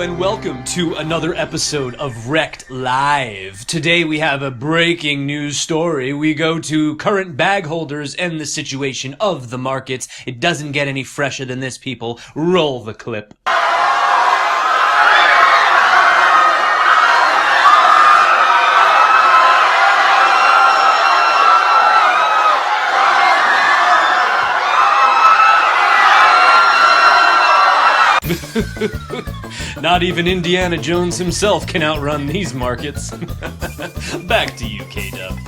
and welcome to another episode of Wrecked Live. Today we have a breaking news story. We go to current bag holders and the situation of the markets. It doesn't get any fresher than this, people. Roll the clip. Not even Indiana Jones himself can outrun these markets. Back to you, K-Dub.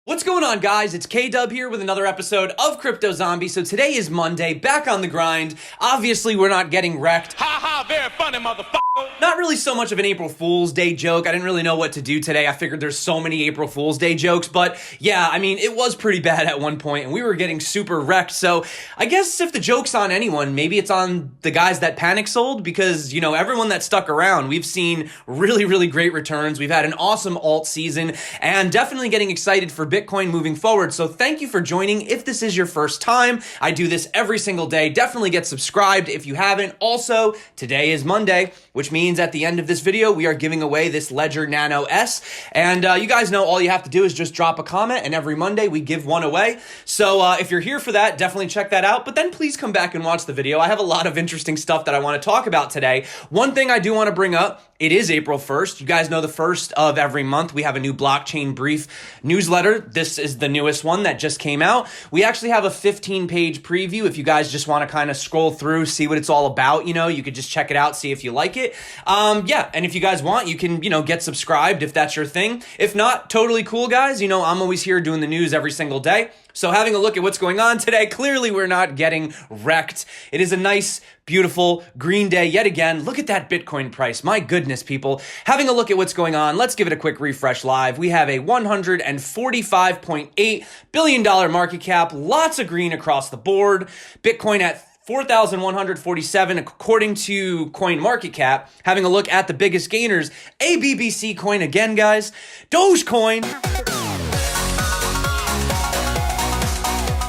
What's going on, guys? It's K-Dub here with another episode of Crypto Zombie. So today is Monday, back on the grind. Obviously, we're not getting wrecked. Ha ha, very funny, motherfucker. Not really so much of an April Fool's Day joke. I didn't really know what to do today. I figured there's so many April Fool's Day jokes, but yeah, I mean, it was pretty bad at one point, and we were getting super wrecked. So I guess if the joke's on anyone, maybe it's on the guys that panic sold, because, you know, everyone that stuck around, we've seen really, really great returns. We've had an awesome alt season, and definitely getting excited for Bitcoin moving forward. So thank you for joining. If this is your first time, I do this every single day. Definitely get subscribed if you haven't. Also, today is Monday, which means at the end of this video, we are giving away this Ledger Nano S. And you guys know all you have to do is just drop a comment, and every Monday we give one away. So if you're here for that, definitely check that out. But then please come back and watch the video. I have a lot of interesting stuff that I want to talk about today. One thing I do want to bring up, it is April 1st. You guys know the first of every month we have a new blockchain brief newsletter. This is the newest one that just came out. We actually have a 15-page preview. If you guys just want to kind of scroll through, see what it's all about, you know, you could just check it out, see if you like it. Yeah, and if you guys want, you can, you know, get subscribed if that's your thing. If not, totally cool, guys. You know, I'm always here doing the news every single day. So having a look at what's going on today, clearly we're not getting wrecked. It is a nice, beautiful green day yet again. Look at that Bitcoin price. My goodness, people. Having a look at what's going on, let's give it a quick refresh live. We have a $145.8 billion market cap, lots of green across the board. Bitcoin at 4,147 according to CoinMarketCap. Having a look at the biggest gainers, ABBC coin again, guys. Dogecoin.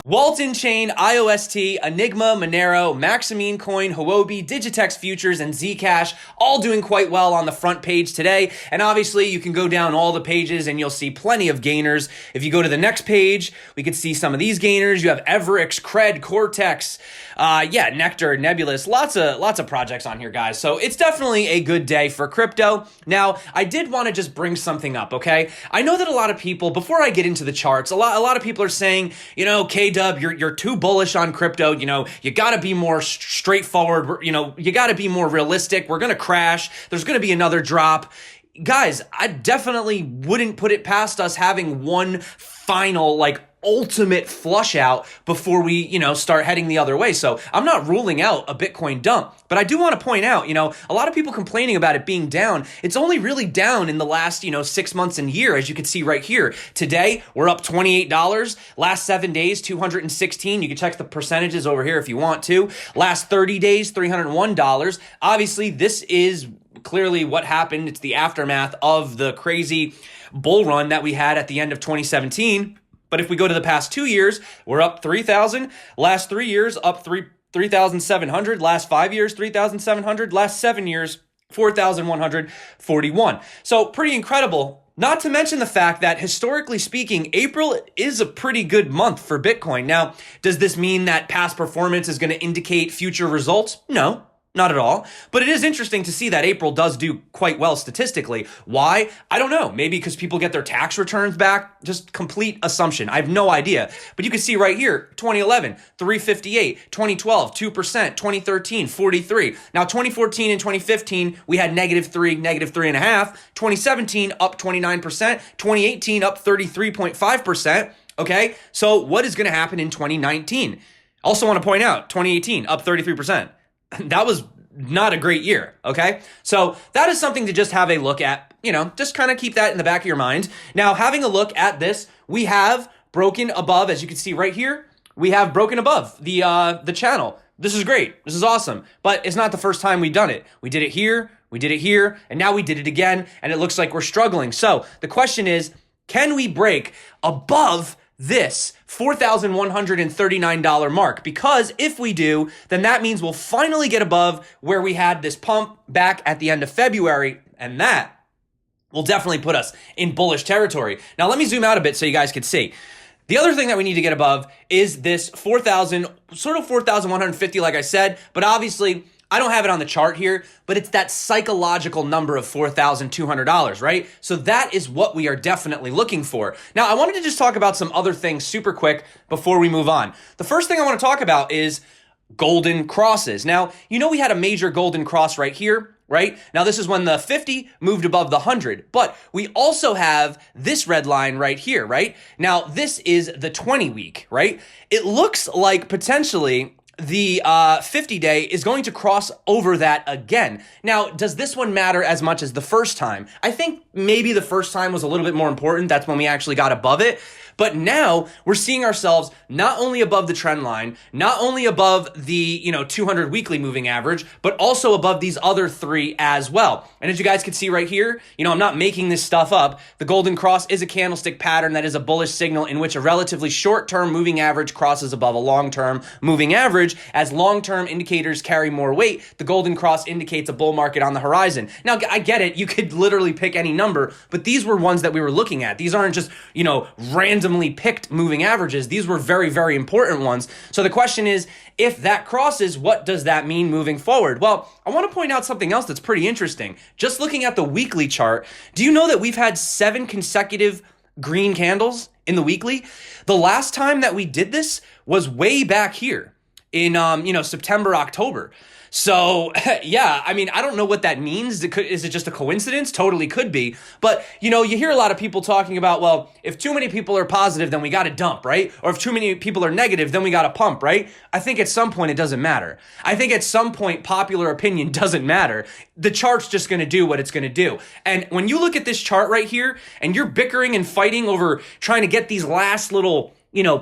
Walton Chain, IOST, Enigma, Monero, Maximine Coin, Huobi, Digitex Futures, and Zcash all doing quite well on the front page today. And obviously, you can go down all the pages and you'll see plenty of gainers. If you go to the next page, we could see some of these gainers. You have Everix, Cred, Cortex, Nectar, Nebulous, lots of projects on here, guys. So it's definitely a good day for crypto. Now, I did want to just bring something up, okay? I know that a lot of people, before I get into the charts, a lot of people are saying, you know, K-Dub, you're too bullish on crypto. You know, you got to be more straightforward. You know, you got to be more realistic. We're going to crash. There's going to be another drop. Guys, I definitely wouldn't put it past us having one final, like, ultimate flush out before we, you know, start heading the other way. So I'm not ruling out a Bitcoin dump, but I do want to point out, you know, a lot of people complaining about it being down. It's only really down in the last, you know, 6 months and year, as you can see right here. Today, we're up $28. Last 7 days, 216. You can check the percentages over here if you want to. Last 30 days, $301. Obviously, this is clearly what happened. It's the aftermath of the crazy bull run that we had at the end of 2017. But if we go to the past 2 years, we're up 3,000. Last 3 years, up 3,700. Last 5 years, 3,700. Last 7 years, 4,141. So pretty incredible. Not to mention the fact that, historically speaking, April is a pretty good month for Bitcoin. Now, does this mean that past performance is going to indicate future results? No. Not at all. But it is interesting to see that April does do quite well statistically. Why? I don't know. Maybe because people get their tax returns back. Just complete assumption. I have no idea. But you can see right here, 2011, 358, 2012, 2%, 2013, 43. Now, 2014 and 2015, we had -3, -3.5. 2017, up 29%. 2018, up 33.5%. Okay? So what is going to happen in 2019? Also want to point out, 2018, up 33%. That was not a great year, okay? So that is something to just have a look at, you know, just kind of keep that in the back of your mind. Now, having a look at this, we have broken above, as you can see right here, we have broken above the channel. This is great. This is awesome. But it's not the first time we've done it. We did it here, and now we did it again, and it looks like we're struggling. So the question is, can we break above this $4,139 mark, because if we do, then that means we'll finally get above where we had this pump back at the end of February, and that will definitely put us in bullish territory. Now let me zoom out a bit so you guys can see. The other thing that we need to get above is this 4,000, sort of 4,150 like I said, but obviously I don't have it on the chart here, but it's that psychological number of $4,200, right? So that is what we are definitely looking for. Now, I wanted to just talk about some other things super quick before we move on. The first thing I want to talk about is golden crosses. Now, you know we had a major golden cross right here, right? Now, this is when the 50 moved above the 100, but we also have this red line right here, right? Now, this is the 20 week, right? It looks like potentially the 50-day is going to cross over that again. Now, does this one matter as much as the first time? I think maybe the first time was a little bit more important. That's when we actually got above it. But now we're seeing ourselves not only above the trend line, not only above the 200 weekly moving average, but also above these other three as well. And as you guys can see right here, I'm not making this stuff up. The golden cross is a candlestick pattern that is a bullish signal in which a relatively short-term moving average crosses above a long-term moving average. As long-term indicators carry more weight, the golden cross indicates a bull market on the horizon. Now, I get it. You could literally pick any number, but these were ones that we were looking at. These aren't just, randomly picked moving averages. These were very, very important ones. So the question is, if that crosses, what does that mean moving forward? Well, I want to point out something else that's pretty interesting. Just looking at the weekly chart, do you know that we've had 7 consecutive green candles in the weekly? The last time that we did this was way back here in, September, October. So, yeah, I mean, I don't know what that means. Is it just a coincidence? Totally could be. But, you hear a lot of people talking about, well, if too many people are positive, then we got to dump, right? Or if too many people are negative, then we got to pump, right? I think at some point it doesn't matter. I think at some point popular opinion doesn't matter. The chart's just going to do what it's going to do. And when you look at this chart right here and you're bickering and fighting over trying to get these last little,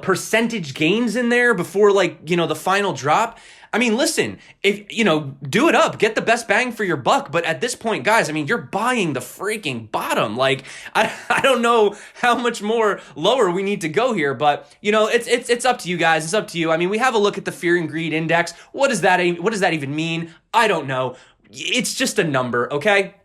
percentage gains in there before the final drop, I mean, listen, if, do it up, get the best bang for your buck. But at this point, guys, I mean, you're buying the freaking bottom. Like, I don't know how much more lower we need to go here, but it's up to you guys. It's up to you. I mean, we have a look at the fear and greed index. What does that even mean? I don't know. It's just a number. Okay.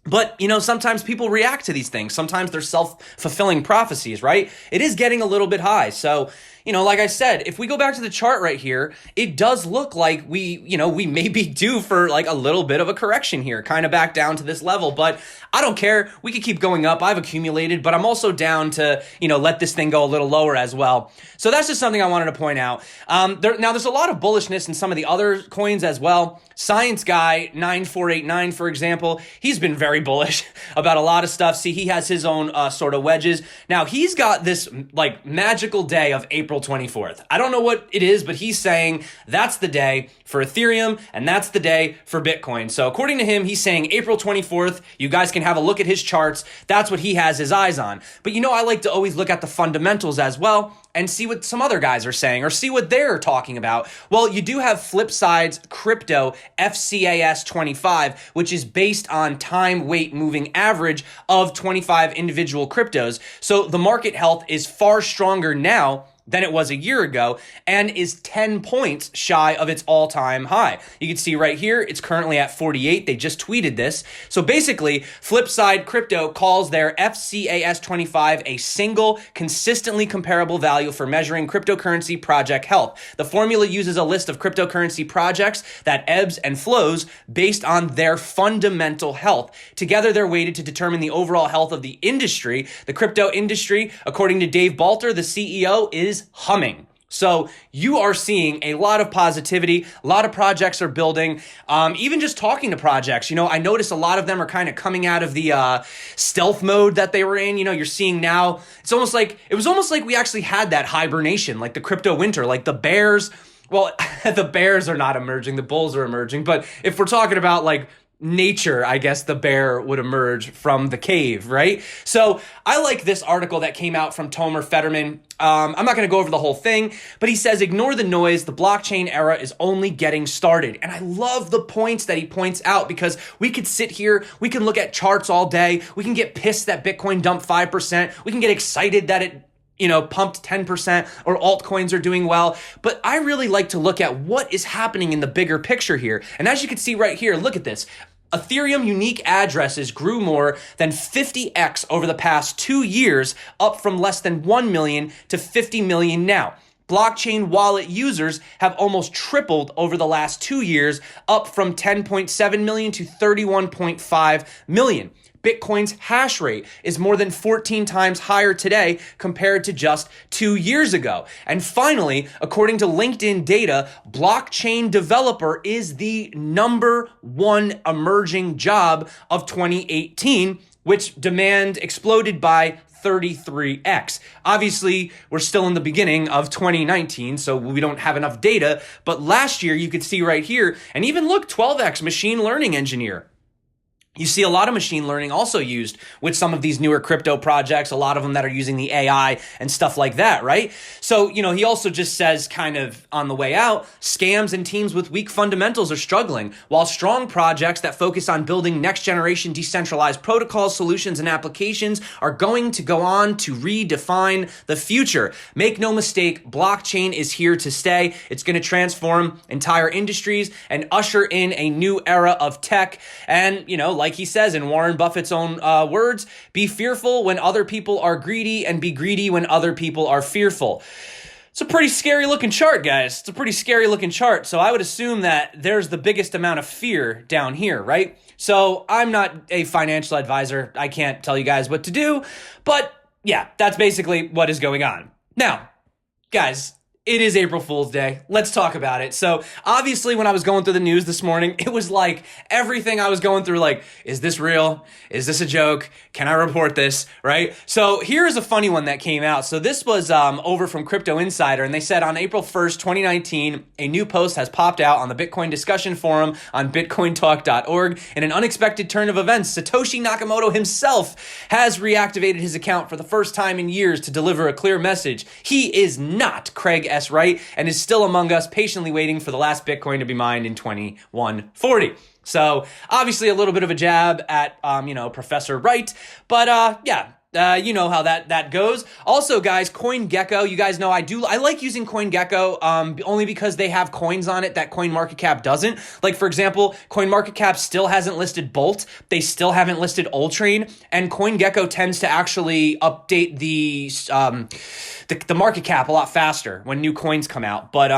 But, sometimes people react to these things. Sometimes they're self-fulfilling prophecies, right? It is getting a little bit high. So, like I said, if we go back to the chart right here, it does look like we may be due for like a little bit of a correction here, kind of back down to this level. But I don't care. We could keep going up. I've accumulated, but I'm also down to, let this thing go a little lower as well. So that's just something I wanted to point out. Now, there's a lot of bullishness in some of the other coins as well. Science Guy 9489, for example, he's been very bullish about a lot of stuff. See, he has his own sort of wedges. Now, he's got this like magical day of April 24th. I don't know what it is, but he's saying that's the day for Ethereum and that's the day for Bitcoin. So according to him, he's saying April 24th. You guys can have a look at his charts. That's what he has his eyes on. But I like to always look at the fundamentals as well and see what some other guys are saying or see what they're talking about. Well, you do have Flipside's crypto FCAS 25, which is based on time weight moving average of 25 individual cryptos. So the market health is far stronger now than it was a year ago and is 10 points shy of its all-time high. You can see right here, it's currently at 48. They just tweeted this. So basically, Flipside Crypto calls their FCAS 25 a single, consistently comparable value for measuring cryptocurrency project health. The formula uses a list of cryptocurrency projects that ebbs and flows based on their fundamental health. Together, they're weighted to determine the overall health of the industry. The crypto industry, according to Dave Balter, the CEO, is humming. So you are seeing a lot of positivity. A lot of projects are building. Even just talking to projects, I notice a lot of them are kind of coming out of the stealth mode that they were in. You're seeing now, it was almost like we actually had that hibernation, like the crypto winter, like the bears. Well, the bears are not emerging. The bulls are emerging. But if we're talking about like nature, I guess the bear would emerge from the cave, right? So I like this article that came out from Tomer Fetterman. I'm not going to go over the whole thing, but he says, ignore the noise. The blockchain era is only getting started. And I love the points that he points out because we could sit here, we can look at charts all day. We can get pissed that Bitcoin dumped 5%. We can get excited that it pumped 10%, or altcoins are doing well. But I really like to look at what is happening in the bigger picture here. And as you can see right here, look at this. Ethereum unique addresses grew more than 50x over the past 2 years, up from less than 1 million to 50 million now. Blockchain wallet users have almost tripled over the last 2 years, up from 10.7 million to 31.5 million. Bitcoin's hash rate is more than 14 times higher today compared to just 2 years ago. And finally, according to LinkedIn data, blockchain developer is the #1 emerging job of 2018, which demand exploded by 33x. Obviously, we're still in the beginning of 2019, so we don't have enough data. But last year, you could see right here, and even look, 12x machine learning engineer. You see a lot of machine learning also used with some of these newer crypto projects, a lot of them that are using the AI and stuff like that, right? So, he also just says kind of on the way out, scams and teams with weak fundamentals are struggling, while strong projects that focus on building next generation decentralized protocols, solutions, and applications are going to go on to redefine the future. Make no mistake, blockchain is here to stay. It's going to transform entire industries and usher in a new era of tech. And, like he says in Warren Buffett's own words, be fearful when other people are greedy and be greedy when other people are fearful. It's a pretty scary looking chart, guys. It's a pretty scary looking chart. So I would assume that there's the biggest amount of fear down here, right? So I'm not a financial advisor. I can't tell you guys what to do. But yeah, that's basically what is going on. Now, guys, it is April Fool's Day. Let's talk about it. So obviously when I was going through the news this morning, it was like everything I was going through, like, is this real? Is this a joke? Can I report this? Right? So here's a funny one that came out. So this was over from Crypto Insider, and they said on April 1st, 2019, a new post has popped out on the Bitcoin discussion forum on bitcointalk.org. In an unexpected turn of events, Satoshi Nakamoto himself has reactivated his account for the first time in years to deliver a clear message. He is not Craig S. Wright and is still among us, patiently waiting for the last Bitcoin to be mined in 2140. So obviously a little bit of a jab at, Professor Wright, but you know how that goes. Also, guys, CoinGecko, you guys know I like using CoinGecko only because they have coins on it that CoinMarketCap doesn't. Like, for example, CoinMarketCap still hasn't listed Bolt. They still haven't listed Ultrain, and CoinGecko tends to actually update the market cap a lot faster when new coins come out. But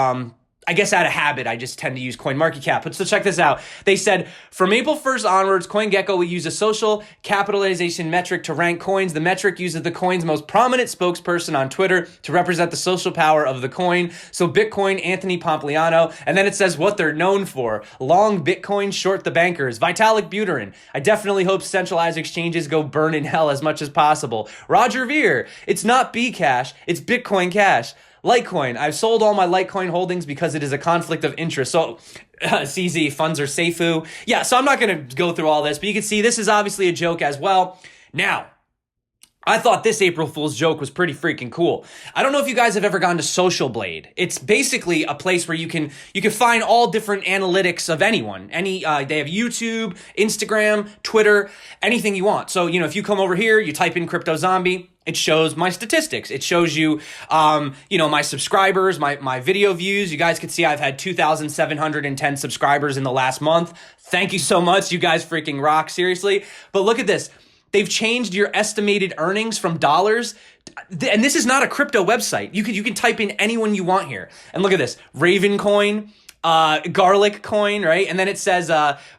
I guess out of habit, I just tend to use CoinMarketCap. But so check this out. They said, from April 1st onwards, CoinGecko will use a social capitalization metric to rank coins. The metric uses the coin's most prominent spokesperson on Twitter to represent the social power of the coin. So Bitcoin, Anthony Pompliano. And then it says what they're known for. Long Bitcoin, short the bankers. Vitalik Buterin. I definitely hope centralized exchanges go burn in hell as much as possible. Roger Ver. It's not Bcash, it's Bitcoin Cash. Litecoin. I've sold all my Litecoin holdings because it is a conflict of interest. So, CZ, funds are Seifu. Yeah, so I'm not going to go through all this, but you can see this is obviously a joke as well. Now, I thought this April Fool's joke was pretty freaking cool. I don't know if you guys have ever gone to Social Blade. It's basically a place where you can find all different analytics of anyone. They have YouTube, Instagram, Twitter, anything you want. So, if you come over here, you type in Crypto Zombie, it shows my statistics. It shows you, my subscribers, my video views. You guys can see I've had 2,710 subscribers in the last month. Thank you so much. You guys freaking rock, seriously. But look at this. They've changed your estimated earnings from dollars. And this is not a crypto website. You can type in anyone you want here. And look at this. Raven Coin, Garlic Coin, right? And then it says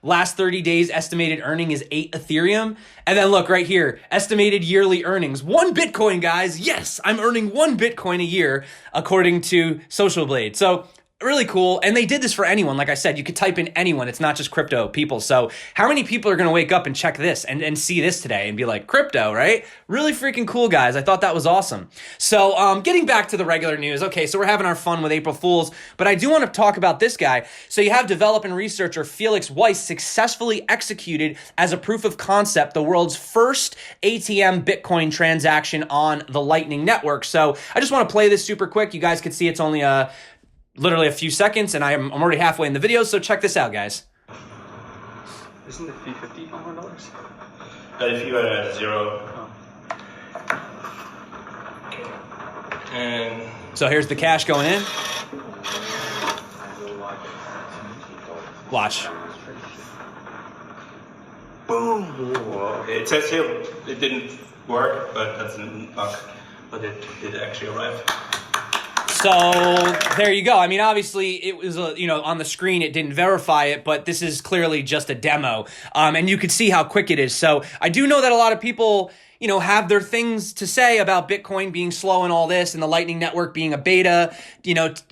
last 30 days estimated earning is 8 Ethereum. And then look right here, estimated yearly earnings, 1 Bitcoin, guys. Yes, I'm earning 1 Bitcoin a year according to Social Blade. So really cool. And they did this for anyone. Like I said, you could type in anyone. It's not just crypto people. So how many people are going to wake up and check this and see this today and be like, crypto, right? Really freaking cool, guys. I thought that was awesome. So getting back to the regular news. Okay, so we're having our fun with April Fools, but I do want to talk about this guy. So you have developer and researcher Felix Weiss successfully executed as a proof of concept the world's first ATM Bitcoin transaction on the Lightning Network. So I just want to play this super quick. You guys can see it's only literally a few seconds, and I'm already halfway in the video, so check this out, guys. Isn't the fee $50? But if you had a zero. Okay. And So here's the cash going in. Watch. boom! Whoa. It says here it didn't work, but that's a bug. But it did actually arrive. So there you go. I mean, obviously, it was on the screen, it didn't verify it, but this is clearly just a demo, and you could see how quick it is. So I do know that a lot of people, have their things to say about Bitcoin being slow and all this, and the Lightning Network being a beta,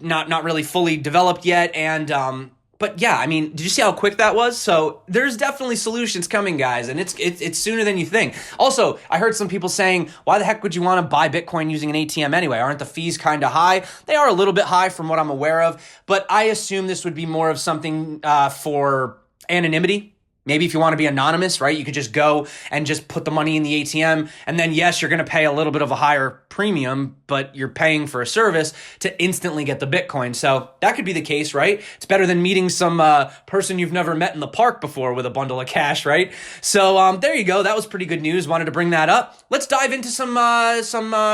not really fully developed yet, and but yeah, I mean, did you see how quick that was? So there's definitely solutions coming, guys, and it's sooner than you think. Also, I heard some people saying, why the heck would you want to buy Bitcoin using an ATM anyway? Aren't the fees kind of high? They are a little bit high from what I'm aware of, but I assume this would be more of something for anonymity. Maybe if you want to be anonymous, right, you could just go and just put the money in the ATM, and then, yes, you're going to pay a little bit of a higher premium, but you're paying for a service to instantly get the Bitcoin. So that could be the case, right? It's better than meeting some person you've never met in the park before with a bundle of cash, right? So there you go. That was pretty good news. Wanted to bring that up. Let's dive into some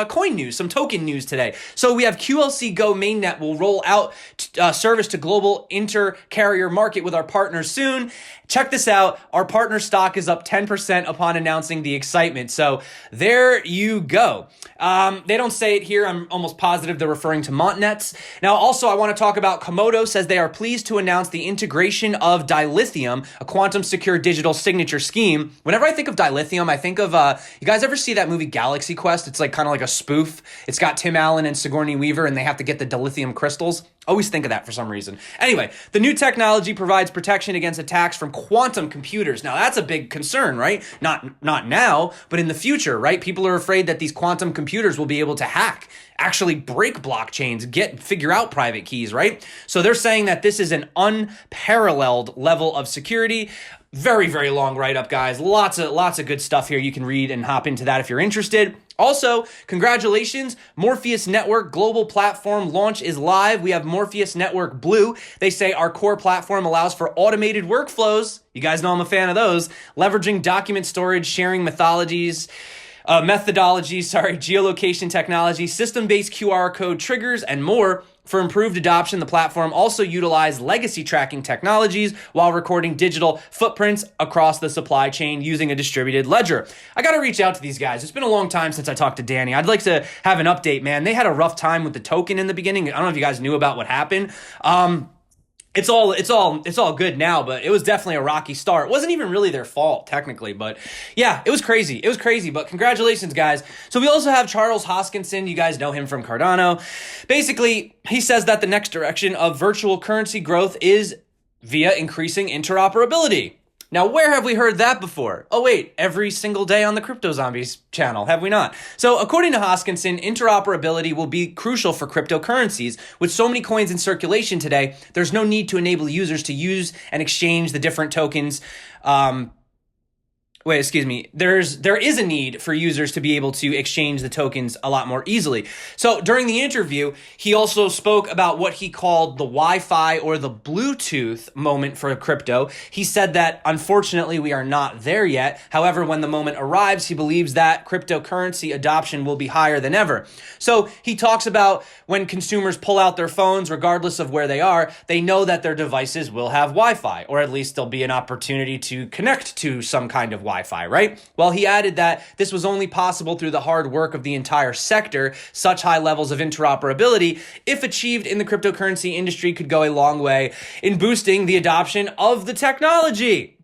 coin news, some token news today. So we have QLC Go mainnet will roll out service to global inter-carrier market with our partners soon. Check this out. Our partner stock is up 10% upon announcing the excitement. So there you go. They don't say it here. I'm almost positive they're referring to Montnets. Now, also, I want to talk about Komodo says they are pleased to announce the integration of Dilithium, a quantum secure digital signature scheme. Whenever I think of Dilithium, I think of, you guys ever see that movie Galaxy Quest? It's like kind of like a spoof. It's got Tim Allen and Sigourney Weaver, and they have to get the dilithium crystals. Always think of that for some reason. Anyway, the new technology provides protection against attacks from quantum computers. Now, that's a big concern, right? Not now, but in the future, right? People are afraid that these quantum computers will be able to hack, actually break blockchains, figure out private keys, right? So they're saying that this is an unparalleled level of security. Very, very long write-up, guys. Lots of good stuff here. You can read and hop into that if you're interested. Also, congratulations, Morpheus Network global platform launch is live. We have Morpheus Network Blue. They say our core platform allows for automated workflows. You guys know I'm a fan of those. Leveraging document storage, sharing methodologies, geolocation technology, system-based QR code triggers, and more. For improved adoption, the platform also utilized legacy tracking technologies while recording digital footprints across the supply chain using a distributed ledger. I got to reach out to these guys. It's been a long time since I talked to Danny. I'd like to have an update, man. They had a rough time with the token in the beginning. I don't know if you guys knew about what happened. It's all good now, but it was definitely a rocky start. It wasn't even really their fault, technically, but yeah, it was crazy. But congratulations, guys. So we also have Charles Hoskinson. You guys know him from Cardano. Basically, he says that the next direction of virtual currency growth is via increasing interoperability. Now, where have we heard that before? Oh, wait, every single day on the Crypto Zombies channel, have we not? So, according to Hoskinson, interoperability will be crucial for cryptocurrencies. With so many coins in circulation today, there's no need to enable users to use and exchange the different tokens. There is a need for users to be able to exchange the tokens a lot more easily. So during the interview, he also spoke about what he called the Wi-Fi or the Bluetooth moment for crypto. He said that unfortunately we are not there yet. However, when the moment arrives, he believes that cryptocurrency adoption will be higher than ever. So he talks about when consumers pull out their phones, regardless of where they are, they know that their devices will have Wi-Fi, or at least there'll be an opportunity to connect to some kind of Wi-Fi, right? Well, he added that this was only possible through the hard work of the entire sector. Such high levels of interoperability, if achieved in the cryptocurrency industry, could go a long way in boosting the adoption of the technology.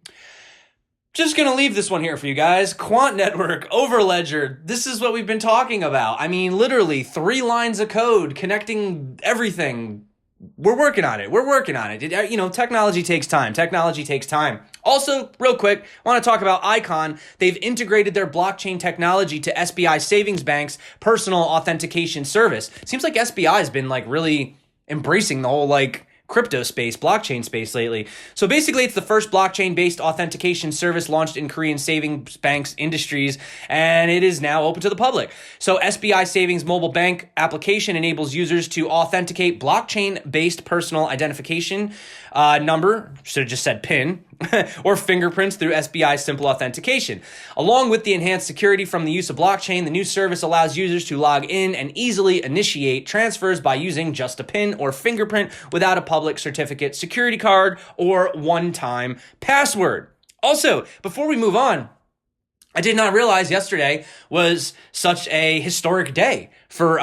Just going to leave this one here for you guys. Quant Network, Overledger. This is what we've been talking about. I mean, literally 3 lines of code connecting everything. We're working on it. Technology takes time. Also, real quick, I want to talk about Icon. They've integrated their blockchain technology to SBI Savings Bank's personal authentication service. Seems like SBI has been really embracing the whole crypto space, blockchain space lately. So basically, it's the first blockchain-based authentication service launched in Korean savings banks industries, and it is now open to the public. So SBI Savings mobile bank application enables users to authenticate blockchain-based personal identification number, should have just said PIN, or fingerprints through SBI Simple Authentication. Along with the enhanced security from the use of blockchain, the new service allows users to log in and easily initiate transfers by using just a PIN or fingerprint without a public certificate, security card, or one-time password. Also, before we move on, I did not realize yesterday was such a historic day for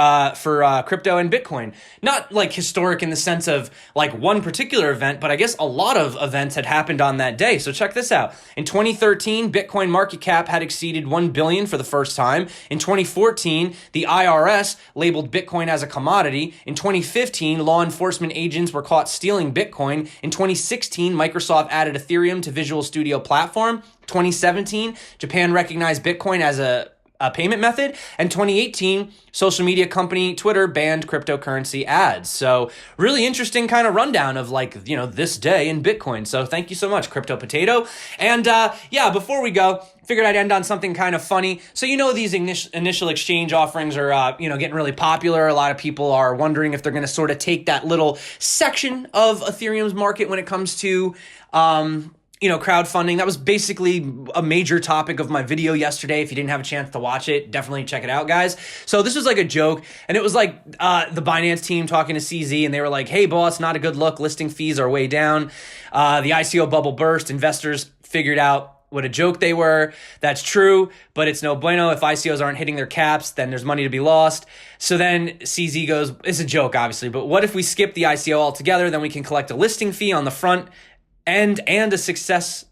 crypto and Bitcoin. Not like historic in the sense of like one particular event, but I guess a lot of events had happened on that day. So check this out. In 2013, Bitcoin market cap had exceeded 1 billion for the first time. In 2014, the IRS labeled Bitcoin as a commodity. In 2015, law enforcement agents were caught stealing Bitcoin. In 2016, Microsoft added Ethereum to Visual Studio platform. 2017, Japan recognized Bitcoin as a payment method. And 2018, social media company Twitter banned cryptocurrency ads. So really interesting kind of rundown of like, you know, this day in Bitcoin. So thank you so much, Crypto Potato. And yeah, before we go, figured I'd end on something kind of funny. So you know these initial exchange offerings are you know, getting really popular. A lot of people are wondering if they're going to sort of take that little section of Ethereum's market when it comes to you know, crowdfunding. That was basically a major topic of my video yesterday. If you didn't have a chance to watch it, definitely check it out, guys. So this was like a joke, and it was like the Binance team talking to CZ, and they were like, hey, boss, not a good look. Listing fees are way down. The ICO bubble burst. Investors figured out what a joke they were. That's true, but it's no bueno. If ICOs aren't hitting their caps, then there's money to be lost. So then CZ goes, it's a joke, obviously, but what if we skip the ICO altogether? Then we can collect a listing fee on the front and a success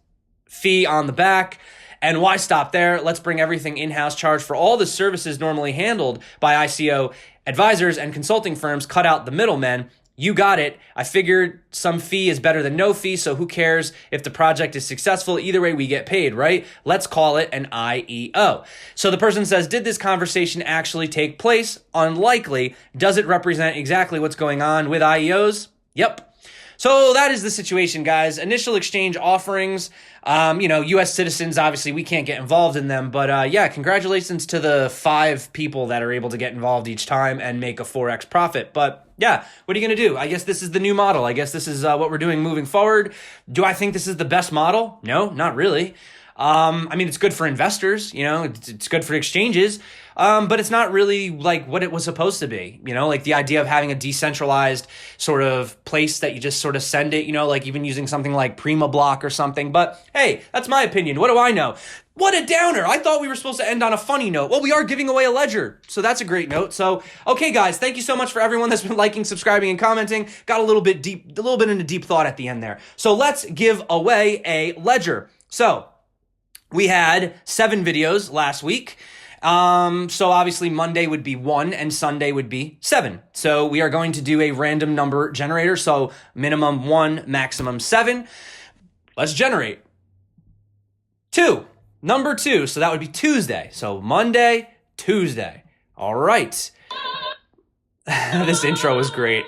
fee on the back. And why stop there? Let's bring everything in-house, charge for all the services normally handled by ICO advisors and consulting firms, cut out the middlemen. You got it. I figured some fee is better than no fee, so who cares if the project is successful? Either way, we get paid, right? Let's call it an IEO. So the person says, did this conversation actually take place? Unlikely. Does it represent exactly what's going on with IEOs? Yep. So that is the situation, guys. Initial exchange offerings, you know, U.S. citizens, obviously, we can't get involved in them. But yeah, congratulations to the 5 people that are able to get involved each time and make a 4x profit. But yeah, what are you going to do? I guess this is the new model. I guess this is what we're doing moving forward. Do I think this is the best model? No, not really. I mean, it's good for investors, you know, it's good for exchanges, but it's not really like what it was supposed to be, you know, like the idea of having a decentralized sort of place that you just sort of send it, you know, like even using something like Prima Block or something. But hey, that's my opinion. What do I know? What a downer. I thought we were supposed to end on a funny note. Well, we are giving away a ledger, so that's a great note. So, okay, guys, thank you so much for everyone that's been liking, subscribing, and commenting. Got a little bit into deep thought at the end there. So let's give away a ledger. So we had 7 videos last week. So obviously Monday would be 1 and Sunday would be 7. So we are going to do a random number generator. So minimum 1, maximum 7. Let's generate 2. Number 2. So that would be Tuesday. So Monday, Tuesday. All right. This intro was great.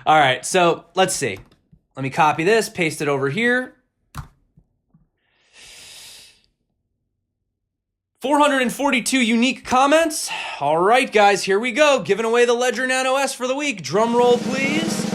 All right. So let's see. Let me copy this, paste it over here. 442 unique comments. All right, guys, here we go. Giving away the Ledger Nano S for the week. Drum roll, please.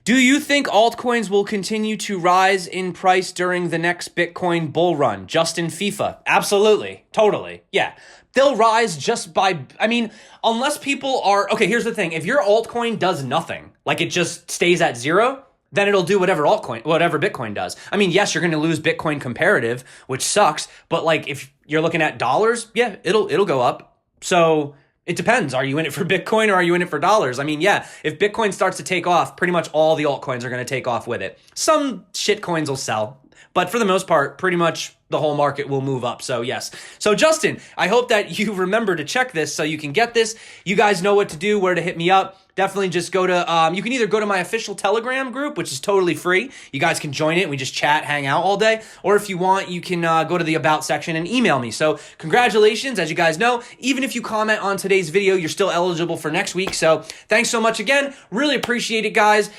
Do you think altcoins will continue to rise in price during the next Bitcoin bull run? Justin FIFA. Absolutely. Totally. Yeah. They'll rise just by, I mean, unless people are, okay, here's the thing. If your altcoin does nothing, like it just stays at 0, then it'll do whatever Bitcoin does. I mean, yes, you're going to lose Bitcoin comparative, which sucks. But like, if you're looking at dollars, yeah, it'll go up. So it depends. Are you in it for Bitcoin or are you in it for dollars? I mean, yeah, if Bitcoin starts to take off, pretty much all the altcoins are going to take off with it. Some shit coins will sell, but for the most part, pretty much the whole market will move up. So yes. So Justin, I hope that you remember to check this so you can get this. You guys know what to do, where to hit me up. Definitely just go to, you can either go to my official Telegram group, which is totally free. You guys can join it. We just chat, hang out all day. Or if you want, you can go to the About section and email me. So congratulations. As you guys know, even if you comment on today's video, you're still eligible for next week. So thanks so much again. Really appreciate it, guys.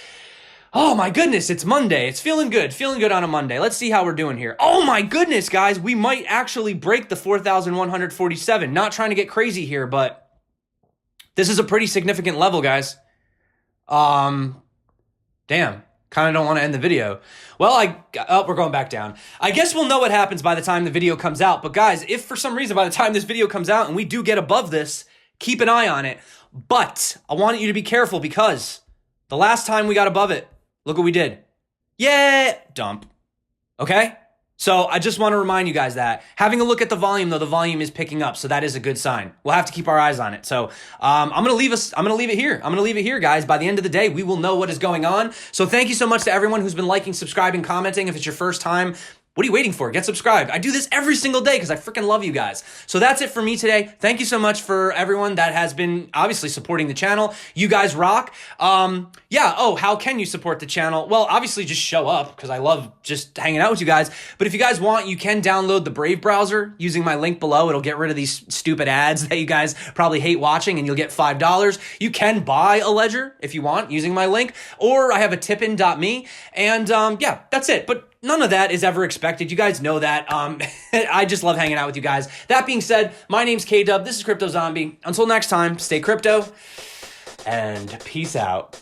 Oh my goodness, it's Monday. It's feeling good on a Monday. Let's see how we're doing here. Oh my goodness, guys, we might actually break the 4,147. Not trying to get crazy here, but this is a pretty significant level, guys. Damn. Kind of don't want to end the video. Well, we're going back down. I guess we'll know what happens by the time the video comes out. But guys, if for some reason by the time this video comes out and we do get above this, keep an eye on it. But I want you to be careful because the last time we got above it, look what we did. Yeah, dump. Okay? So I just want to remind you guys that having a look at the volume, though, the volume is picking up, so that is a good sign. We'll have to keep our eyes on it. So I'm gonna leave it here, guys. By the end of the day, we will know what is going on. So thank you so much to everyone who's been liking, subscribing, commenting. If it's your first time, what are you waiting for? Get subscribed. I do this every single day because I freaking love you guys. So that's it for me today. Thank you so much for everyone that has been obviously supporting the channel. You guys rock. How can you support the channel? Well, obviously just show up because I love just hanging out with you guys. But if you guys want, you can download the Brave browser using my link below. It'll get rid of these stupid ads that you guys probably hate watching, and you'll get $5. You can buy a ledger if you want using my link, or I have a tipin.me, and that's it. But none of that is ever expected. You guys know that. I just love hanging out with you guys. That being said, my name's K-Dub. This is Crypto Zombie. Until next time, stay crypto and peace out.